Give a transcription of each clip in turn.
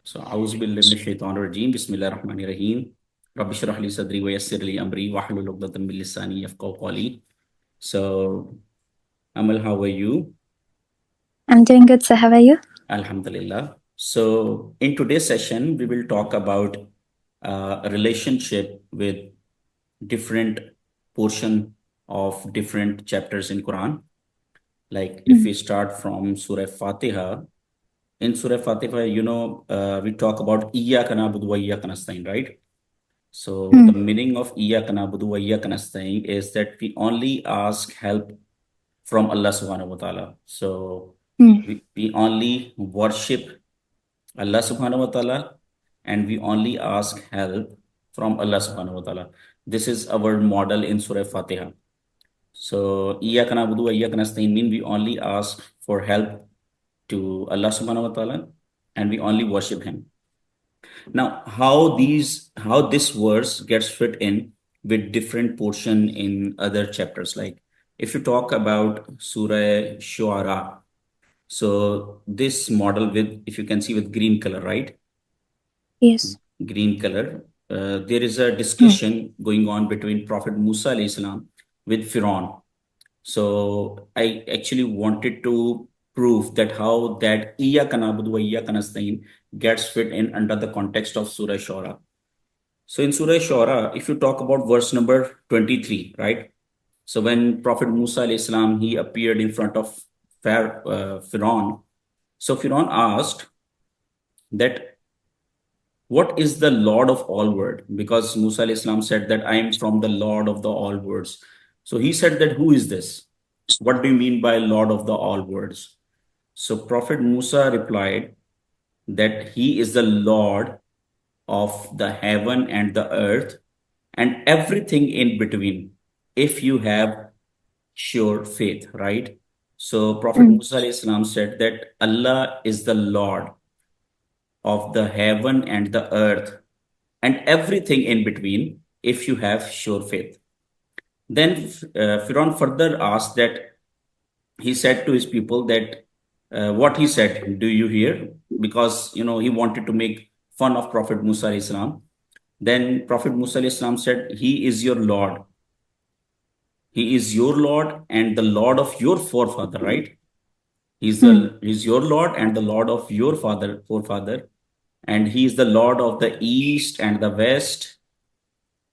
So, A'udhu billahi minash shaitanir rajeem. Bismillahir rahmanir rahim. Rabbi shrah li sadri wa yassir li amri wahlul 'uqdatam min lisani yafqahu qawli. So, Amal, how are you? I'm doing good, so how are you? Alhamdulillah. So, in today's session, we will talk about a relationship with different portion of different chapters in Quran. Like if we start from Surah Fateha, in Surah Fateha, we talk about Iyyaka na'budu wa iyyaka nasta'in, right? So the Mm. meaning of Iyyaka na'budu wa iyyaka nasta'in is that we only ask help from Allah subhanahu wa ta'ala. So Mm. we only worship Allah subhanahu wa ta'ala and we only ask help from Allah subhanahu wa ta'ala. This is our model in Surah Fatiha. So Iyyaka na'budu wa iyyaka nasta'in mean we only ask for help to Allah subhanahu wa ta'ala and we only worship him. Now, how this verse gets fit in with different portion in other chapters. Like if you talk about Surah Shu'ara, so this model with, if you can see, with green color, right? Yes. Green color. There is a Mm. discussion going on between Prophet Musa alayhi salam with Firaun. So I actually wanted to prove that how that Iyyaka na'budu wa iyyaka nasta'in gets fit in under the context of Surah Shura. So in Surah Shura, if you talk about verse number 23, right? So when Prophet Musa alayhi salam, he appeared in front of Firaun. So Firaun asked that what is the Lord of all world? Because Musa alayhi salam said that I am from the Lord of the all words. So he said that who is this? What do you mean by Lord of the all words? So Prophet Musa replied that he is the Lord of the heaven and the earth and everything in between if you have sure faith, right? So Prophet Mm. Musa alayhi salam said that Allah is the Lord of the heaven and the earth and everything in between if you have sure faith. Then Firaun further asked that he said to his people that what he said, do you hear? Because he wanted to make fun of Prophet Musa alayhi salam. Then Prophet Musa alayhi salam said, He is your Lord. He is your Lord and the Lord of your forefather, right? Mm. He's your Lord and the Lord of your forefather, and he is the Lord of the east and the west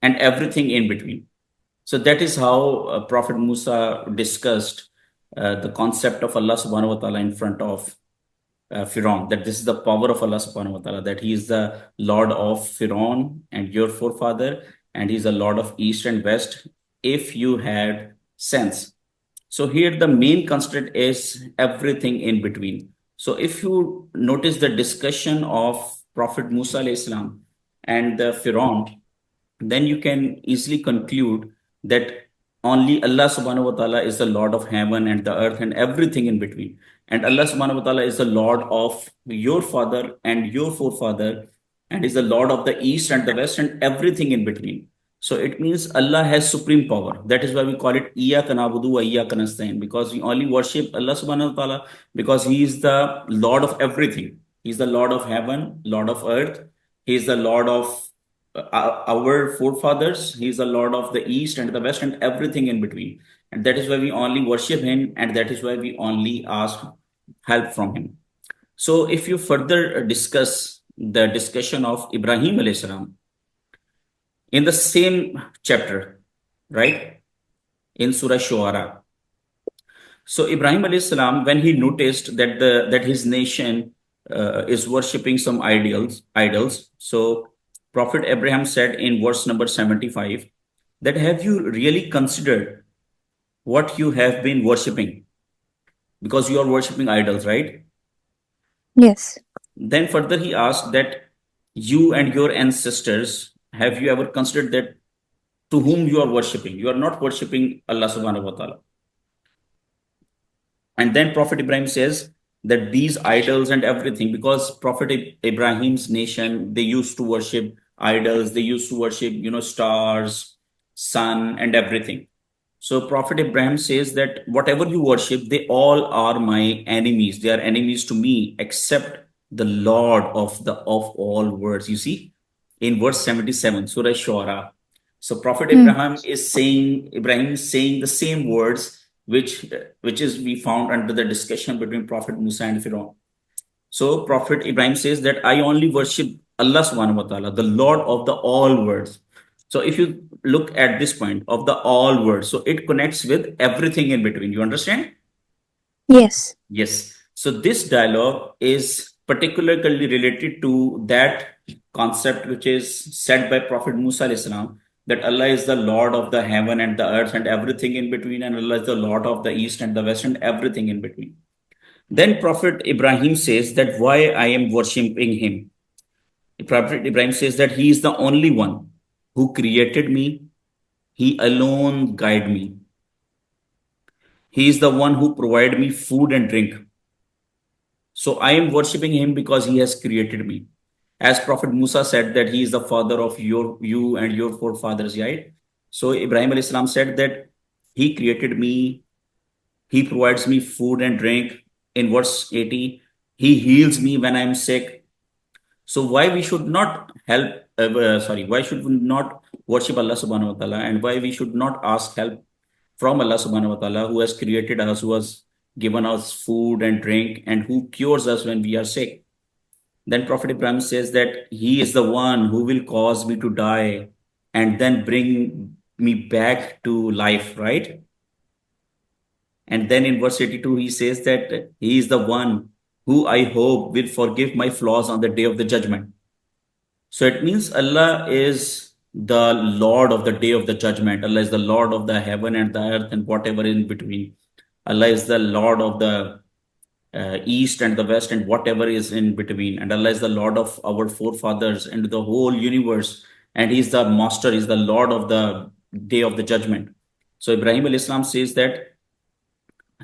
and everything in between. So that is how Prophet Musa discussed the concept of Allah subhanahu wa ta'ala in front of Firaun, that this is the power of Allah subhanahu wa ta'ala, that he is the Lord of Firaun and your forefather, and he's the Lord of East and West, if you had sense. So here the main constraint is everything in between. So if you notice the discussion of Prophet Musa alayhi salam and the Firaun, then you can easily conclude that only Allah subhanahu wa ta'ala is the Lord of heaven and the earth and everything in between. And Allah subhanahu wa ta'ala is the Lord of your father and your forefather, and is the Lord of the east and the west and everything in between. So it means Allah has supreme power. That is why we call it Iyyaka na'budu wa iyyaka nasta'in, because we only worship Allah subhanahu wa ta'ala because He is the Lord of everything. He is the Lord of heaven, Lord of earth. He is the Lord of our forefathers. He is the Lord of the east and the west and everything in between. And that is why we only worship him, and that is why we only ask help from him. So if you further discuss the discussion of Ibrahim alayhi salam in the same chapter, right? In Surah Shu'ara. So Ibrahim alayhi salam, when he noticed that that his nation is worshipping some idols. So Prophet Abraham said in verse number 75 that have you really considered what you have been worshipping? Because you are worshipping idols, right? Yes. Then further he asked that you and your ancestors, have you ever considered that to whom you are worshipping? You are not worshipping Allah subhanahu wa ta'ala. And then Prophet Ibrahim says that these idols and everything, because Prophet Ibrahim's nation, they used to worship idols, they used to worship, stars, sun, and everything. So Prophet Ibrahim says that whatever you worship, they all are my enemies. They are enemies to me, except the Lord of all words. You see, in verse 77, Surah Shu'ara. So Prophet Ibrahim is saying the same words which is we found under the discussion between Prophet Musa and Pharaoh. So Prophet Ibrahim says that I only worship Allah subhanahu wa ta'ala, the Lord of the all worlds. So if you look at this point of the all worlds, so it connects with everything in between. You understand? Yes. Yes. So this dialogue is particularly related to that concept which is said by Prophet Musa alayhi salam, that Allah is the Lord of the heaven and the earth and everything in between, and Allah is the Lord of the east and the west and everything in between. Then Prophet Ibrahim says that why I am worshipping him. Prophet Ibrahim says that he is the only one who created me. He alone guide me. He is the one who provide me food and drink. So I am worshipping him because he has created me. As Prophet Musa said that he is the father of you and your forefathers, right? So Ibrahim alayhi salam said that he created me, he provides me food and drink. In verse 80, he heals me when I am sick. So why we should not why should we not worship Allah subhanahu wa ta'ala, and why we should not ask help from Allah subhanahu wa ta'ala, who has created us, who has given us food and drink, and who cures us when we are sick. Then Prophet Ibrahim says that he is the one who will cause me to die and then bring me back to life, right? And then in verse 82, he says that he is the one who I hope will forgive my flaws on the day of the judgment. So it means Allah is the Lord of the day of the judgment. Allah is the Lord of the heaven and the earth and whatever in between. Allah is the Lord of the east and the west and whatever is in between. And Allah is the Lord of our forefathers and the whole universe. And He is the master, He is the Lord of the day of the judgment. So Ibrahim alayhi salam says that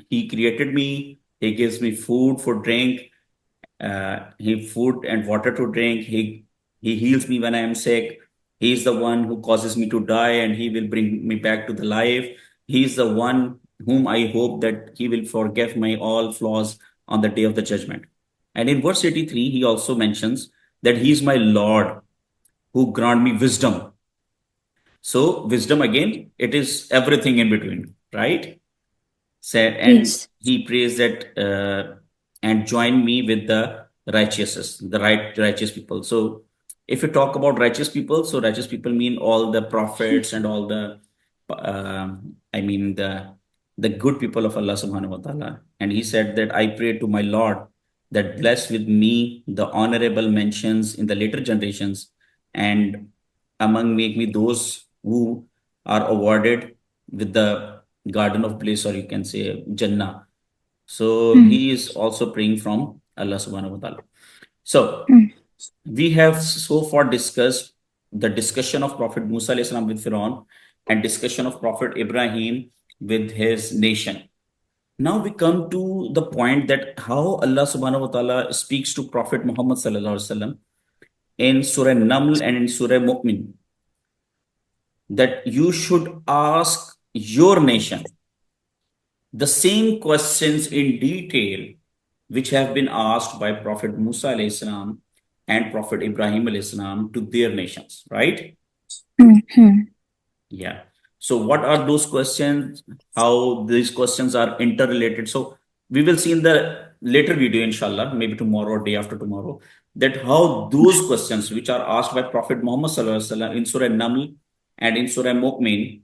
He created me, He gives me food for drink, He food and water to drink. He heals me when I am sick. He is the one who causes me to die and He will bring me back to the life. He is the one whom I hope that He will forgive my all flaws on the day of the judgment. And in verse 83, He also mentions that He is my Lord who grant me wisdom. So wisdom again, it is everything in between, right? Said, and Yes. he prays that and join me with the righteous, the righteous people. So if you talk about righteous people, so righteous people mean all the prophets and all the I mean the good people of Allah subhanahu wa ta'ala. And he said that I pray to my Lord that bless with me the honorable mentions in the later generations, and among make me those who are awarded with the garden of bliss, or you can say Jannah. So Mm. he is also praying from Allah subhanahu wa ta'ala. So Mm. we have so far discussed the discussion of Prophet Musa alayhi salam with Pharaoh and discussion of Prophet Ibrahim with his nation. Now we come to the point that how Allah subhanahu wa ta'ala speaks to Prophet Muhammad sallallahu alaihi wasallam in Surah Naml and in Surah Mu'min, that you should ask your nation the same questions in detail which have been asked by Prophet Musa alayhi salam and Prophet Ibrahim alayhi salam to their nations, right? Mm. Yeah. So what are those questions? How these questions are interrelated? So we will see in the later video, inshallah, maybe tomorrow or day after tomorrow, that how those questions which are asked by Prophet Muhammad sallallahu alaihi wasallam in Surah Naml and in Surah Mu'min,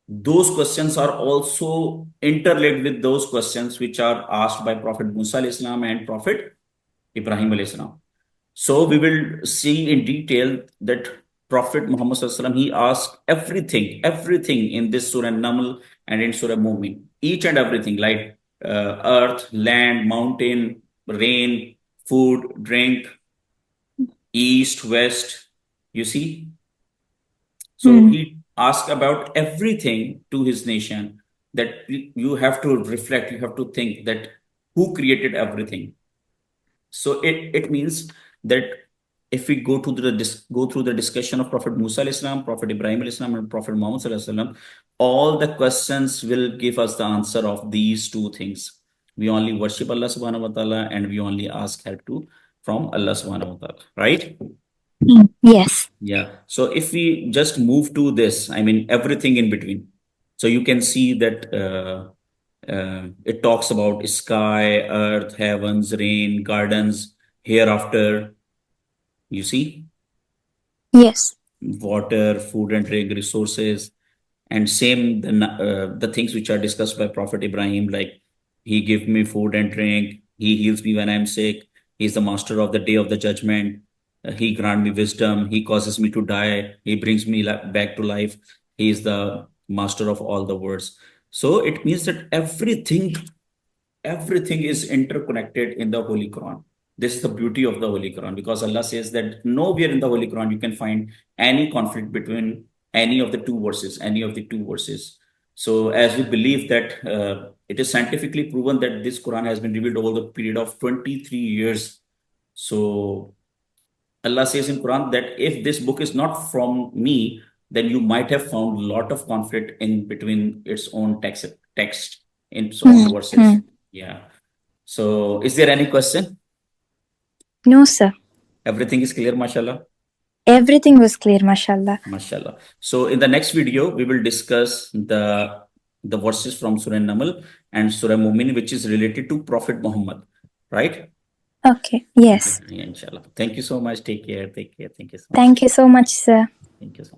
those questions are also interlinked with those questions which are asked by Prophet Musa alayhi salam and Prophet Ibrahim alayhi salam. So we will see in detail that Prophet Muhammad sallallahu alaihi wasallam, he asked everything in this Surah Naml and in Surah Mu'min, each and everything like earth, land, mountain, rain, food, drink, east, west. You see, so Mm. he asked about everything to his nation, that you have to reflect, you have to think that who created everything. So it means that if we go to go through the discussion of Prophet Musa alayhi salam, Prophet Ibrahim alayhi salam, and Prophet Muhammad sallallahu alaihi wasallam, all the questions will give us the answer of these two things. We only worship Allah subhanahu wa ta'ala and we only ask help to from Allah subhanahu wa ta'ala, right? Yes. Yeah. So if we just move to this, I mean, everything in between. So you can see that it talks about sky, earth, heavens, rain, gardens, hereafter. You see, Yes. water, food and drink, resources, and same the things which are discussed by Prophet Ibrahim, like he give me food and drink, he heals me when I'm sick, he's the master of the day of the judgment, he grant me wisdom, he causes me to die, he brings me back to life, he is the master of all the words. So it means that everything is interconnected in the Holy Quran. This is the beauty of the Holy Quran, because Allah says that nowhere in the Holy Quran you can find any conflict between any of the two verses. So, as we believe that it is scientifically proven that this Quran has been revealed over the period of 23 years. So, Allah says in Quran that if this book is not from me, then you might have found a lot of conflict in between its own text in its own verses. Yeah. So, is there any question? No, sir. Everything is clear, mashallah. Everything was clear, mashallah. Mashallah. So, in the next video, we will discuss the verses from Surah An-Naml and Surah Mumin, which is related to Prophet Muhammad, right? Okay. Yes. Yeah, inshallah. Thank you so much. Take care. Take care. Thank you so much. Thank you so much, sir. Thank you so much.